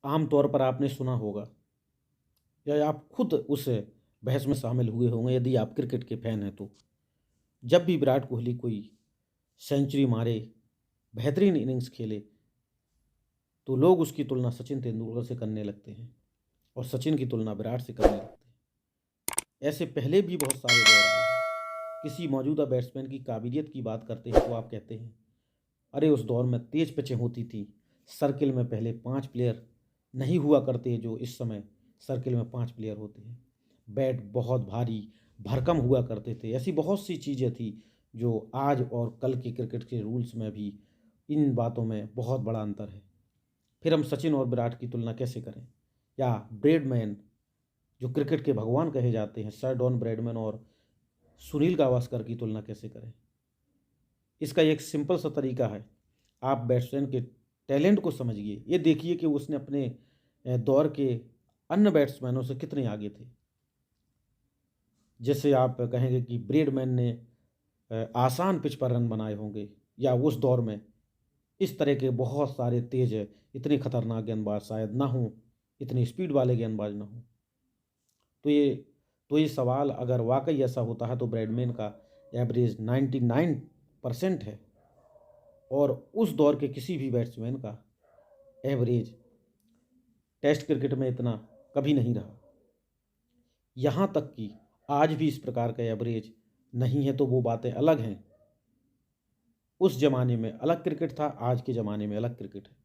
आम तौर पर आपने सुना होगा या आप खुद उस बहस में शामिल हुए होंगे यदि आप क्रिकेट के फैन हैं तो। जब भी विराट कोहली कोई सेंचुरी मारे, बेहतरीन इनिंग्स खेले, तो लोग उसकी तुलना सचिन तेंदुलकर से करने लगते हैं और सचिन की तुलना विराट से करने लगते हैं। ऐसे पहले भी बहुत सारे दौर आए हैं। किसी मौजूदा बैट्समैन की काबिलियत की बात करते हैं तो आप कहते हैं, अरे उस दौर में तेज पिचें होती थी, सर्किल में पहले 5 प्लेयर नहीं हुआ करते जो इस समय सर्किल में 5 प्लेयर होते हैं। बैट बहुत भारी भरकम हुआ करते थे। ऐसी बहुत सी चीज़ें थी जो आज और कल के क्रिकेट के रूल्स में भी इन बातों में बहुत बड़ा अंतर है। फिर हम सचिन और विराट की तुलना कैसे करें? या ब्रेडमैन जो क्रिकेट के भगवान कहे जाते हैं, सर डॉन ब्रैडमैन और सुनील गावस्कर की तुलना कैसे करें? इसका एक सिंपल सा तरीका है। आप बैट्समैन के टैलेंट को समझिए। ये देखिए कि उसने अपने दौर के अन्य बैट्समैनों से कितने आगे थे। जैसे आप कहेंगे कि ब्रेडमैन ने आसान पिच पर रन बनाए होंगे, या उस दौर में इस तरह के बहुत सारे तेज इतने खतरनाक गेंदबाज शायद ना हों, इतनी स्पीड वाले गेंदबाज ना हों। तो ये सवाल अगर वाकई ऐसा होता है तो ब्रैडमैन का एवरेज 99% है और उस दौर के किसी भी बैट्समैन का एवरेज टेस्ट क्रिकेट में इतना कभी नहीं रहा। यहाँ तक कि आज भी इस प्रकार का एवरेज नहीं है, तो वो बातें अलग हैं। उस ज़माने में अलग क्रिकेट था, आज के ज़माने में अलग क्रिकेट है।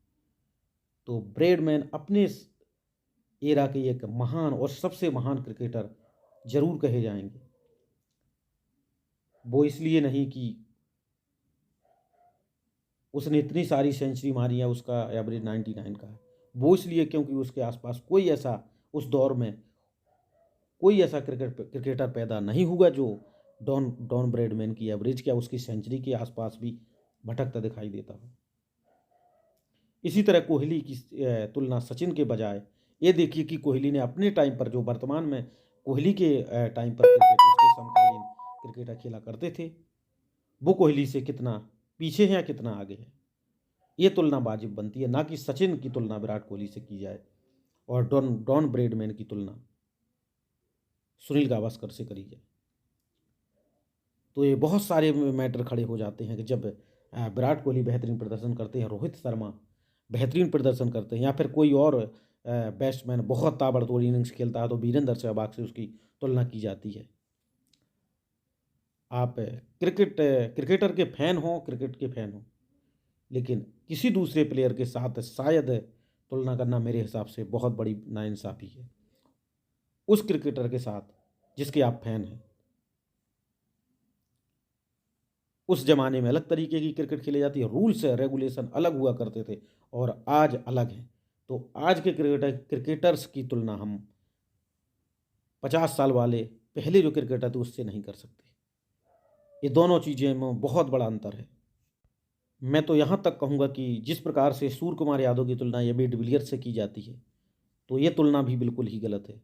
तो ब्रैडमैन अपने एरा के एक महान और सबसे महान क्रिकेटर जरूर कहे जाएंगे। वो इसलिए नहीं कि उसने इतनी सारी सेंचुरी मारी है, उसका एवरेज 99 का है। वो इसलिए क्योंकि उसके आसपास कोई ऐसा उस दौर में कोई ऐसा क्रिकेटर पैदा नहीं हुआ जो डॉन डॉन ब्रैडमैन की एवरेज क्या उसकी सेंचुरी के आसपास भी भटकता दिखाई देता हो। इसी तरह कोहली की तुलना सचिन के बजाय ये देखिए कि कोहली ने अपने टाइम पर, जो वर्तमान में कोहली के टाइम पर क्रिकेट उसके समकालीन क्रिकेटर खेला करते थे, वो कोहली से कितना पीछे हैं या कितना आगे है। ये तुलना वाजिब बनती है, ना कि सचिन की तुलना विराट कोहली से की जाए और डॉन डॉन ब्रैडमैन की तुलना सुनील गावस्कर से करी जाए। तो ये बहुत सारे मैटर खड़े हो जाते हैं कि जब विराट कोहली बेहतरीन प्रदर्शन करते हैं, रोहित शर्मा बेहतरीन प्रदर्शन करते हैं, या फिर कोई और बैट्समैन बहुत ताबड़तोड़ इनिंग्स खेलता है तो वीरेंद्र सहवाग से उसकी तुलना की जाती है। आप क्रिकेटर के फैन हो, क्रिकेट के फैन हो, लेकिन किसी दूसरे प्लेयर के साथ शायद तुलना करना मेरे हिसाब से बहुत बड़ी नाइंसाफ़ी है। उस क्रिकेटर के साथ जिसके आप फैन हैं। उस ज़माने में अलग तरीके की क्रिकेट खेली जाती है, रूल्स रेगुलेशन अलग हुआ करते थे और आज अलग हैं। तो आज के क्रिकेटर्स की तुलना हम 50 साल वाले पहले जो क्रिकेटर थे उससे नहीं कर सकते। ये दोनों चीज़ें में बहुत बड़ा अंतर है। मैं तो यहाँ तक कहूँगा कि जिस प्रकार से सूर्य कुमार यादव की तुलना एबी डिविलियर्स से की जाती है, तो ये तुलना भी बिल्कुल ही गलत है।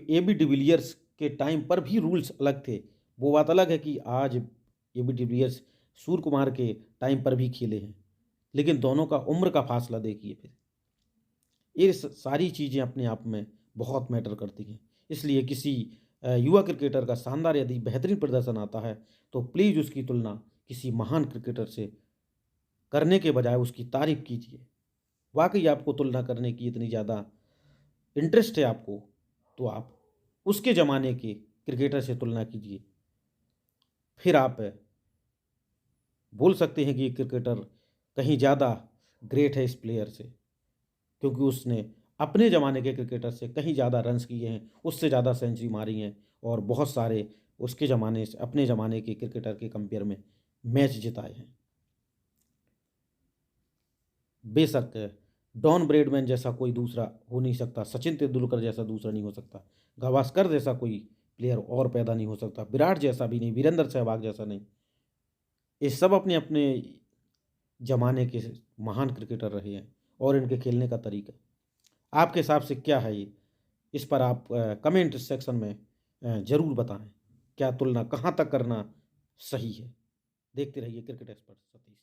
एबी डिविलियर्स के टाइम पर भी रूल्स अलग थे। वो बात अलग है कि आज एबी डिविलियर्स सूर्य कुमार के टाइम पर भी खेले हैं, लेकिन दोनों का उम्र का फासला देखिए। फिर ये सारी चीज़ें अपने आप में बहुत मैटर करती हैं। इसलिए किसी युवा क्रिकेटर का शानदार यदि बेहतरीन प्रदर्शन आता है तो प्लीज़ उसकी तुलना किसी महान क्रिकेटर से करने के बजाय उसकी तारीफ कीजिए। वाकई आपको तुलना करने की इतनी ज़्यादा इंटरेस्ट है आपको, तो आप उसके ज़माने के क्रिकेटर से तुलना कीजिए। फिर आप बोल सकते हैं कि ये क्रिकेटर कहीं ज़्यादा ग्रेट है इस प्लेयर से, क्योंकि उसने अपने ज़माने के क्रिकेटर से कहीं ज़्यादा रन्स किए हैं, उससे ज़्यादा सेंचुरी मारी हैं और बहुत सारे उसके ज़माने से अपने ज़माने के क्रिकेटर के कंपेयर में मैच जिताए हैं। बेशक डॉन ब्रैडमैन जैसा कोई दूसरा हो नहीं सकता, सचिन तेंदुलकर जैसा दूसरा नहीं हो सकता, गावस्कर जैसा कोई प्लेयर और पैदा नहीं हो सकता, विराट जैसा भी नहीं, वीरेंद्र सहवाग जैसा नहीं। ये सब अपने अपने ज़माने के महान क्रिकेटर रहे हैं और इनके खेलने का तरीका। आपके हिसाब से क्या है ये? इस पर आप कमेंट सेक्शन में ज़रूर बताएं। क्या तुलना कहाँ तक करना सही है? देखते रहिए क्रिकेट एक्सपर्ट सतीश।